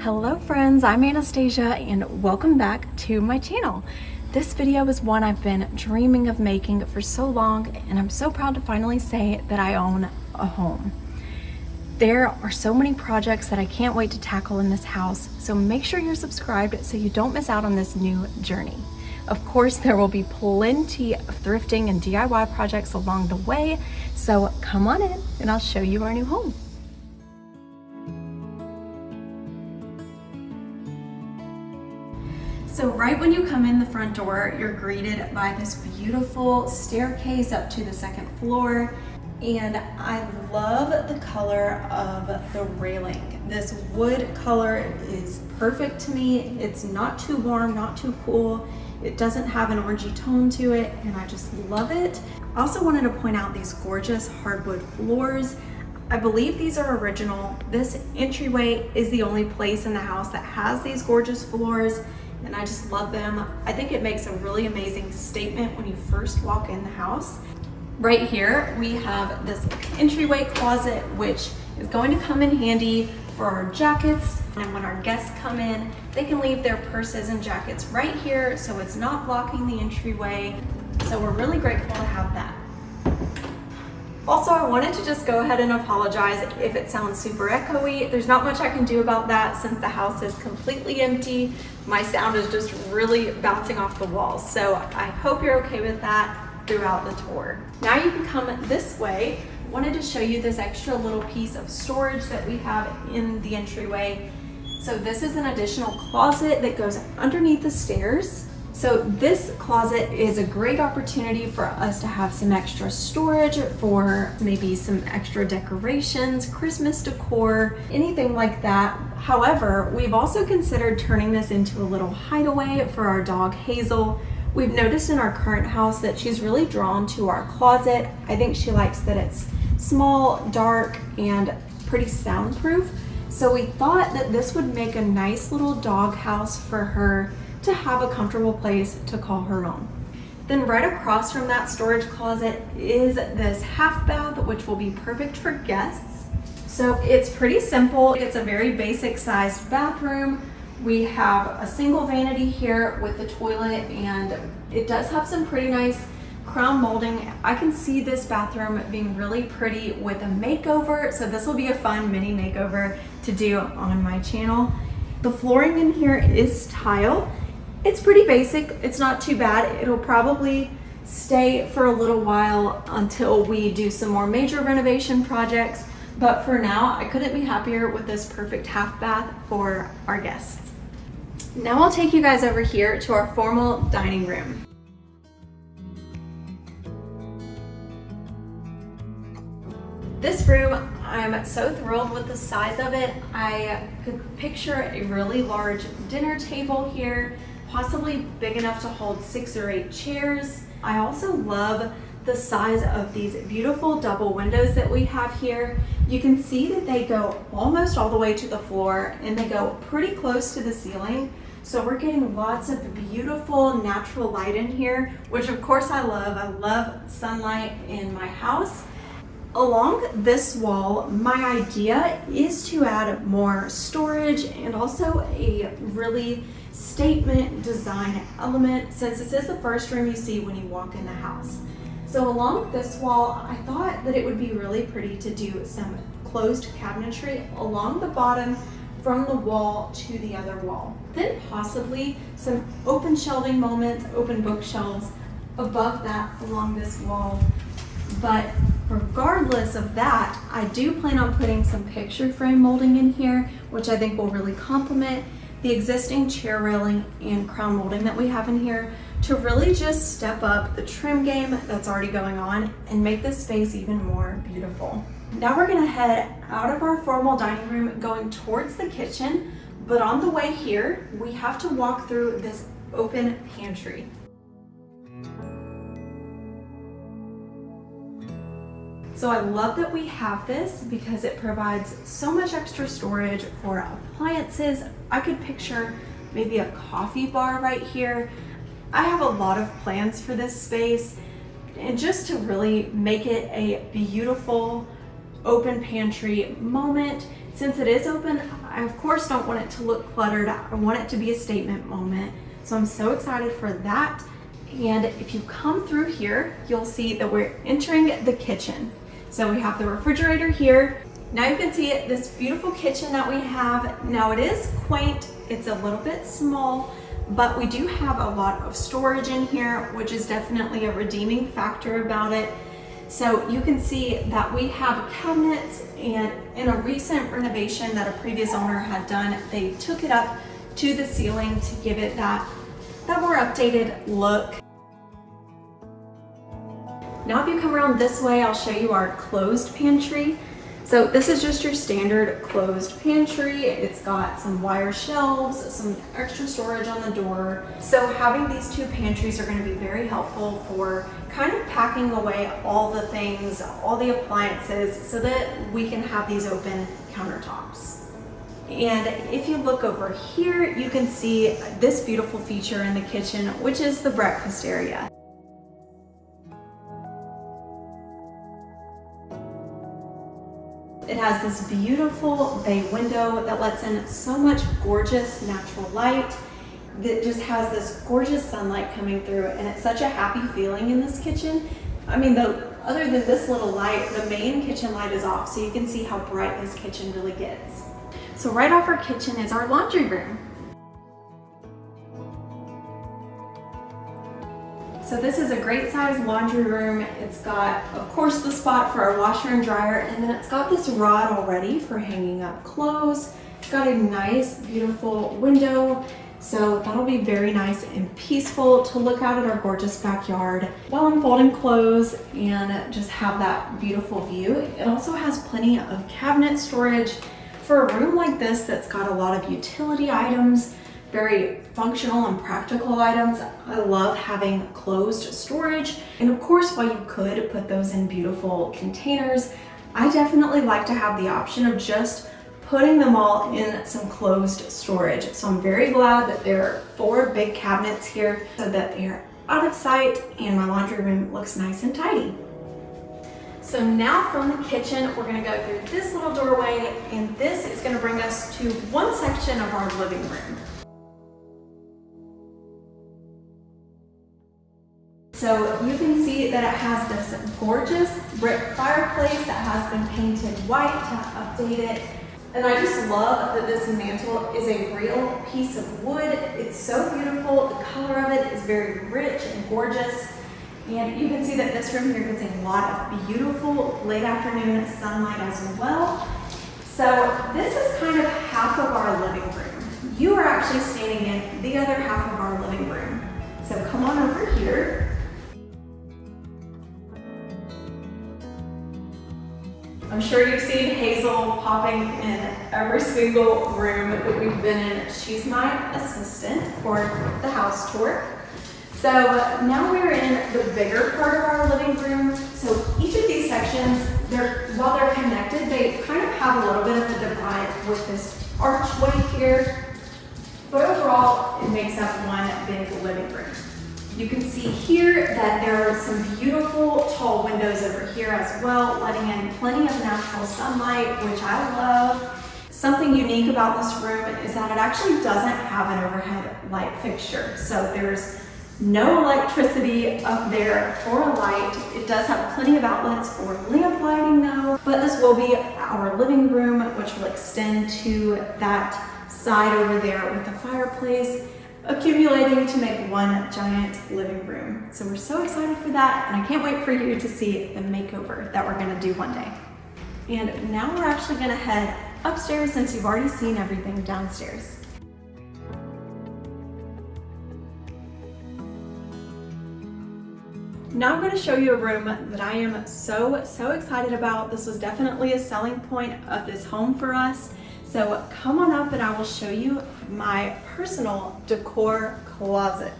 Hello friends, I'm Anastasia and welcome back to my channel. This video is one I've been dreaming of making for so long, and I'm so proud to finally say that I own a home. There are so many projects that I can't wait to tackle in this house, so make sure you're subscribed so you don't miss out on this new journey. Of course, there will be plenty of thrifting and DIY projects along the way, so come on in and I'll show you our new home. So right when you come in the front door, you're greeted by this beautiful staircase up to the second floor. And I love the color of the railing. This wood color is perfect to me. It's not too warm, not too cool. It doesn't have an orangey tone to it, and I just love it. I also wanted to point out these gorgeous hardwood floors. I believe these are original. This entryway is the only place in the house that has these gorgeous floors, and I just love them. I think it makes a really amazing statement when you first walk in the house. Right here, we have this entryway closet, which is going to come in handy for our jackets. And when our guests come in, they can leave their purses and jackets right here, so it's not blocking the entryway. So we're really grateful to have that. Also, I wanted to just go ahead and apologize if it sounds super echoey. There's not much I can do about that since the house is completely empty. My sound is just really bouncing off the walls. So I hope you're okay with that throughout the tour. Now you can come this way. I wanted to show you this extra little piece of storage that we have in the entryway. So this is an additional closet that goes underneath the stairs. So this closet is a great opportunity for us to have some extra storage for maybe some extra decorations, Christmas decor, anything like that. However, we've also considered turning this into a little hideaway for our dog Hazel. We've noticed in our current house that she's really drawn to our closet. I think she likes that it's small, dark, and pretty soundproof. So we thought that this would make a nice little dog house for her to have a comfortable place to call her own. Then right across from that storage closet is this half bath, which will be perfect for guests. So it's pretty simple. It's a very basic sized bathroom. We have a single vanity here with the toilet, and it does have some pretty nice crown molding. I can see this bathroom being really pretty with a makeover, so this will be a fun mini makeover to do on my channel. The flooring in here is tile. It's pretty basic, it's not too bad. It'll probably stay for a little while until we do some more major renovation projects, but for now, I couldn't be happier with this perfect half bath for our guests. Now I'll take you guys over here to our formal dining room. This room, I'm so thrilled with the size of it. I could picture a really large dinner table here, possibly big enough to hold 6 or 8 chairs. I also love the size of these beautiful double windows that we have here. You can see that they go almost all the way to the floor, and they go pretty close to the ceiling. So we're getting lots of beautiful natural light in here, which of course I love. I love sunlight in my house. Along this wall, my idea is to add more storage and also a really statement design element, since this is the first room you see when you walk in the house. So along this wall, I thought that it would be really pretty to do some closed cabinetry along the bottom from the wall to the other wall. Then possibly some open shelving moments, open bookshelves above that along this wall. But regardless of that, I do plan on putting some picture frame molding in here, which I think will really complement the existing chair railing and crown molding that we have in here, to really just step up the trim game that's already going on and make this space even more beautiful. Now we're gonna head out of our formal dining room going towards the kitchen, but on the way here, we have to walk through this open pantry. So I love that we have this because it provides so much extra storage for appliances. I could picture maybe a coffee bar right here. I have a lot of plans for this space, and just to really make it a beautiful open pantry moment, Since it is open, I of course don't want it to look cluttered. I want it to be a statement moment. So I'm so excited for that. And if you come through here, you'll see that we're entering the kitchen. So we have the refrigerator here. Now you can see this beautiful kitchen that we have. Now it is quaint, it's a little bit small, but we do have a lot of storage in here, which is definitely a redeeming factor about it. So you can see that we have cabinets, and in a recent renovation that a previous owner had done, they took it up to the ceiling to give it that more updated look. Now if you come around this way, I'll show you our closed pantry. So this is just your standard closed pantry. It's got some wire shelves, some extra storage on the door. So having these two pantries are going to be very helpful for kind of packing away all the things, all the appliances, so that we can have these open countertops. And if you look over here, you can see this beautiful feature in the kitchen, which is the breakfast area. It has this beautiful bay window that lets in so much gorgeous natural light. That just has this gorgeous sunlight coming through, and it's such a happy feeling in this kitchen. I mean, other than this little light, the main kitchen light is off, so you can see how bright this kitchen really gets. So right off our kitchen is our laundry room. So this is a great size laundry room. It's got, of course, the spot for our washer and dryer, and then it's got this rod already for hanging up clothes. It's got a nice, beautiful window, so that'll be very nice and peaceful to look out at our gorgeous backyard while I'm folding clothes and just have that beautiful view. It also has plenty of cabinet storage for a room like this that's got a lot of utility items, very functional and practical items. I love having closed storage. And of course, while you could put those in beautiful containers, I definitely like to have the option of just putting them all in some closed storage. So I'm very glad that there are 4 big cabinets here so that they are out of sight and my laundry room looks nice and tidy. So now from the kitchen, we're gonna go through this little doorway, and this is gonna bring us to one section of our living room. So you can see that it has this gorgeous brick fireplace that has been painted white to update it. And I just love that this mantle is a real piece of wood. It's so beautiful. The color of it is very rich and gorgeous. And you can see that this room here gets a lot of beautiful late afternoon sunlight as well. So this is kind of half of our living room. You are actually standing in the other half of our living room. So come on over here. I'm sure you've seen Hazel popping in every single room that we've been in. She's my assistant for the house tour. So now we're in the bigger part of our living room. So each of these sections, while they're connected, they kind of have a little bit of a divide with this archway here. But overall, it makes up one big living room. You can see here that there are some beautiful tall windows over here as well, letting in plenty of natural sunlight, which I love. Something unique about this room is that it actually doesn't have an overhead light fixture. So there's no electricity up there for a light. It does have plenty of outlets for lamp lighting though, but this will be our living room, which will extend to that side over there with the fireplace, accumulating to make one giant living room. So we're so excited for that, and I can't wait for you to see the makeover that we're gonna do one day. And now we're actually gonna head upstairs since you've already seen everything downstairs. Now I'm gonna show you a room that I am so excited about. This was definitely a selling point of this home for us. So come on up and I will show you my personal decor closet.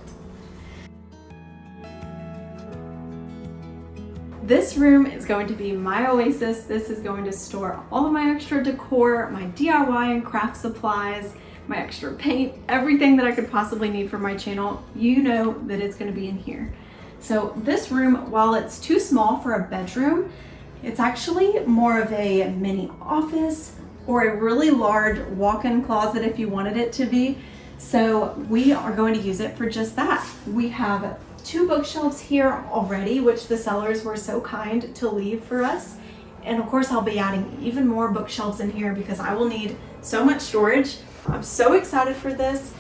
This room is going to be my oasis. This is going to store all of my extra decor, my DIY and craft supplies, my extra paint, everything that I could possibly need for my channel. You know that it's going to be in here. So this room, while it's too small for a bedroom, it's actually more of a mini office, or a really large walk-in closet if you wanted it to be. So we are going to use it for just that. We have 2 bookshelves here already, which the sellers were so kind to leave for us. And of course I'll be adding even more bookshelves in here because I will need so much storage. I'm so excited for this.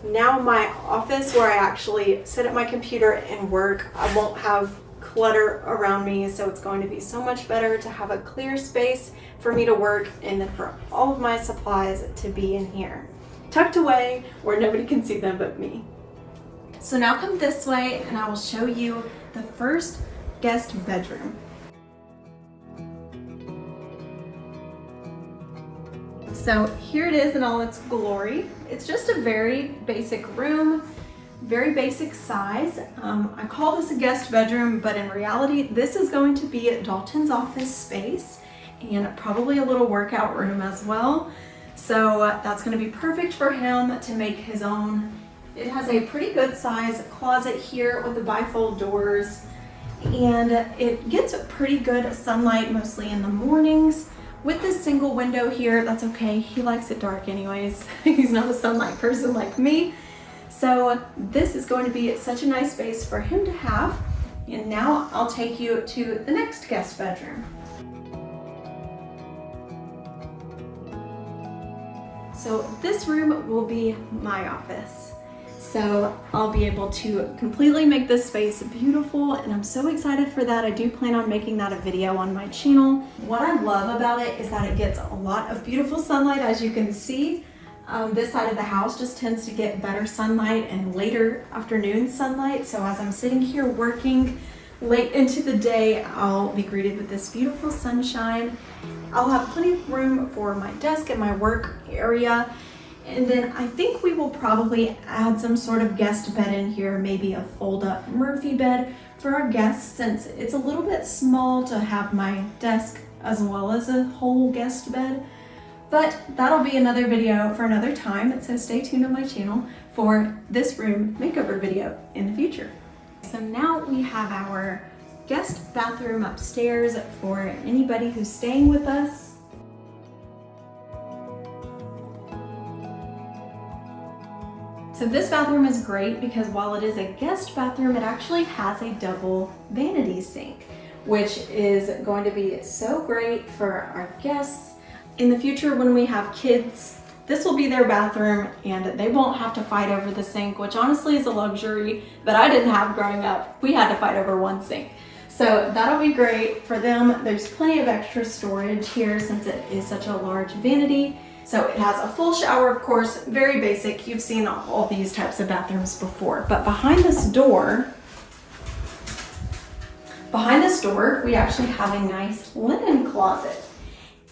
Now my office where I actually sit at my computer and work, I won't have clutter around me, so it's going to be so much better to have a clear space for me to work and then for all of my supplies to be in here, tucked away where nobody can see them but me. So now come this way and I will show you the first guest bedroom. So here it is in all its glory. It's just a very basic room, very basic size. I call this a guest bedroom, but in reality, this is going to be Dalton's office space and probably a little workout room as well. So that's going to be perfect for him to make his own. It has a pretty good size closet here with the bifold doors, and it gets pretty good sunlight mostly in the mornings. With this single window here, that's okay. He likes it dark anyways. He's not a sunlight person like me. So this is going to be such a nice space for him to have. And now I'll take you to the next guest bedroom. So this room will be my office. So I'll be able to completely make this space beautiful, and I'm so excited for that. I do plan on making that a video on my channel. What I love about it is that it gets a lot of beautiful sunlight, as you can see. This side of the house just tends to get better sunlight and later afternoon sunlight. So as I'm sitting here working late into the day, I'll be greeted with this beautiful sunshine. I'll have plenty of room for my desk and my work area. And then I think we will probably add some sort of guest bed in here, maybe a fold-up Murphy bed for our guests, since it's a little bit small to have my desk as well as a whole guest bed. But that'll be another video for another time, so stay tuned on my channel for this room makeover video in the future. So now we have our guest bathroom upstairs for anybody who's staying with us. So this bathroom is great because while it is a guest bathroom, it actually has a double vanity sink, which is going to be so great for our guests. In the future, when we have kids, this will be their bathroom and they won't have to fight over the sink, which honestly is a luxury that I didn't have growing up. We had to fight over one sink. So that'll be great for them. There's plenty of extra storage here since it is such a large vanity. So it has a full shower, of course, very basic. You've seen all these types of bathrooms before. But behind this door, we actually have a nice linen closet.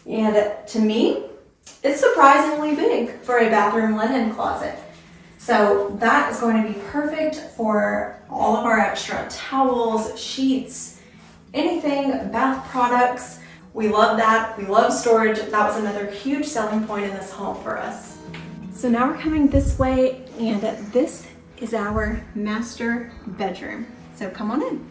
And to me, it's surprisingly big for a bathroom linen closet. So that is going to be perfect for all of our extra towels, sheets, anything, bath products. We love that. We love storage. That was another huge selling point in this home for us. So now we're coming this way, and this is our master bedroom. So come on in.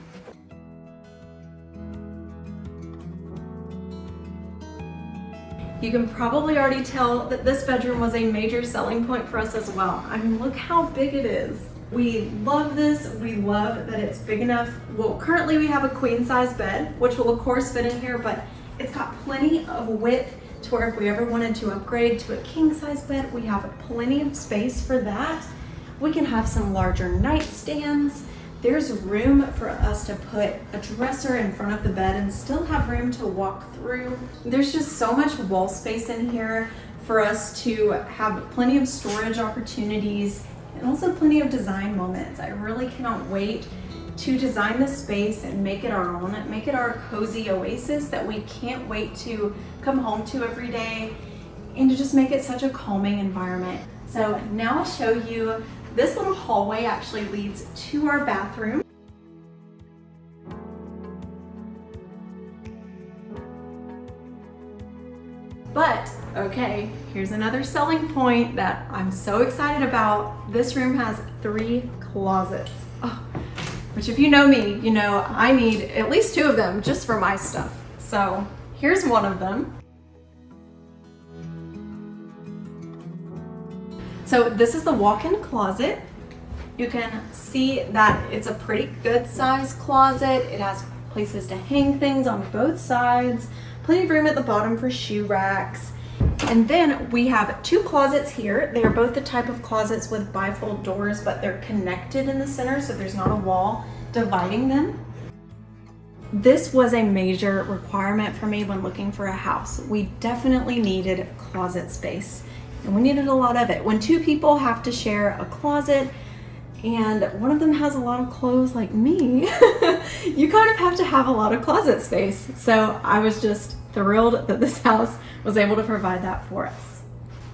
You can probably already tell that this bedroom was a major selling point for us as well. I mean, look how big it is. We love this. We love that it's big enough. Well, currently we have a queen size bed, which will of course fit in here, but it's got plenty of width to where if we ever wanted to upgrade to a king size bed, we have plenty of space for that. We can have some larger nightstands. There's room for us to put a dresser in front of the bed and still have room to walk through. There's just so much wall space in here for us to have plenty of storage opportunities and also plenty of design moments. I really cannot wait to design this space and make it our own, make it our cozy oasis that we can't wait to come home to every day, and to just make it such a calming environment. So now I'll show you, this little hallway actually leads to our bathroom. But, okay, here's another selling point that I'm so excited about. This room has 3 closets. Oh, which if you know me, you know I need at least 2 of them just for my stuff. So here's one of them. So this is the walk-in closet. You can see that it's a pretty good size closet. It has places to hang things on both sides, plenty of room at the bottom for shoe racks. And then we have two closets here. They are both the type of closets with bifold doors, but they're connected in the center, so there's not a wall dividing them. This was a major requirement for me when looking for a house. We definitely needed closet space, and we needed a lot of it. When two people have to share a closet and one of them has a lot of clothes like me, you kind of have to have a lot of closet space. So I was just thrilled that this house was able to provide that for us.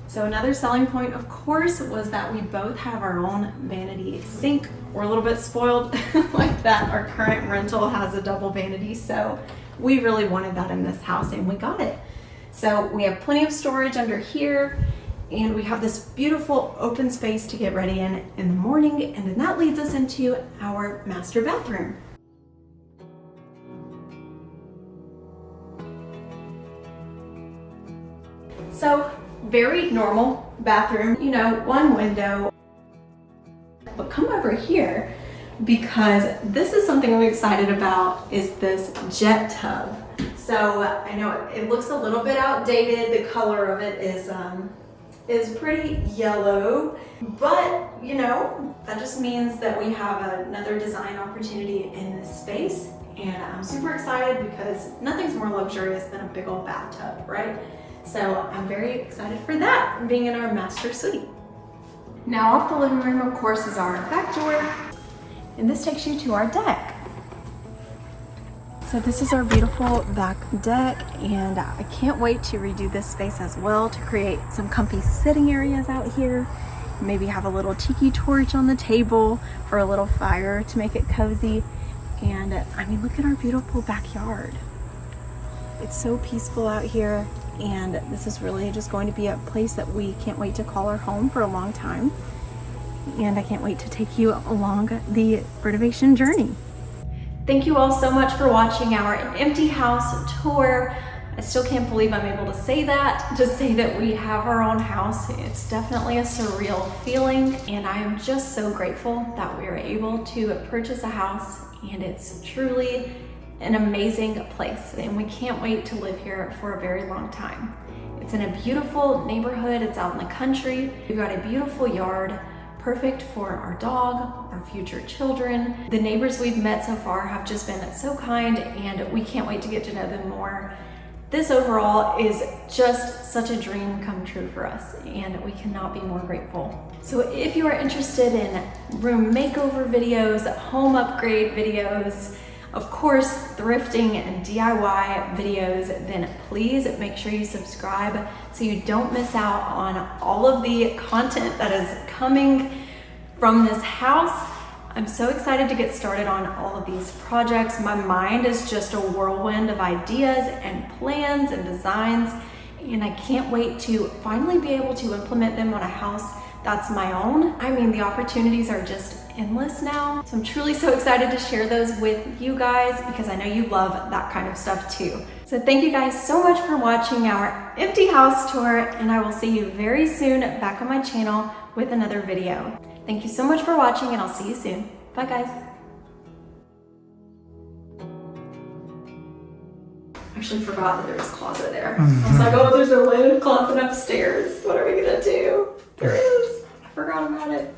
So another selling point, of course, was that we both have our own vanity sink. We're a little bit spoiled like that. Our current rental has a double vanity, so we really wanted that in this house, and we got it. So we have plenty of storage under here, and we have this beautiful open space to get ready in the morning, and then that leads us into our master bathroom. So very normal bathroom, you know, one window. But come over here, because this is something I'm excited about, is this jet tub. So I know it looks a little bit outdated. The color of it is pretty yellow, but you know, that just means that we have another design opportunity in this space. And I'm super excited because nothing's more luxurious than a big old bathtub, right? So I'm very excited for that, being in our master suite. Now off the living room, of course, is our back door, and this takes you to our deck. So this is our beautiful back deck, and I can't wait to redo this space as well to create some comfy sitting areas out here. Maybe have a little tiki torch on the table for a little fire to make it cozy. And I mean, look at our beautiful backyard. It's so peaceful out here. And this is really just going to be a place that we can't wait to call our home for a long time. And I can't wait to take you along the renovation journey. Thank you all so much for watching our empty house tour. I still can't believe I'm able to say that we have our own house. It's definitely a surreal feeling, and I am just so grateful that we were able to purchase a house, and it's truly an amazing place, and we can't wait to live here for a very long time. It's in a beautiful neighborhood. It's out in the country. We've got a beautiful yard, perfect for our dog, our future children. The neighbors we've met so far have just been so kind, and we can't wait to get to know them more. This overall is just such a dream come true for us, and we cannot be more grateful. So if you are interested in room makeover videos, home upgrade videos, of course, thrifting and DIY videos, then please make sure you subscribe so you don't miss out on all of the content that is coming from this house. I'm so excited to get started on all of these projects. My mind is just a whirlwind of ideas and plans and designs, and I can't wait to finally be able to implement them on a house that's my own. I mean, the opportunities are just endless now. So I'm truly so excited to share those with you guys because I know you love that kind of stuff too. So thank you guys so much for watching our empty house tour, and I will see you very soon back on my channel with another video. Thank you so much for watching, and I'll see you soon. Bye guys. I actually forgot that there was a closet there. I was like, oh, there's a linen closet upstairs. What are we gonna do? There is. I forgot about it.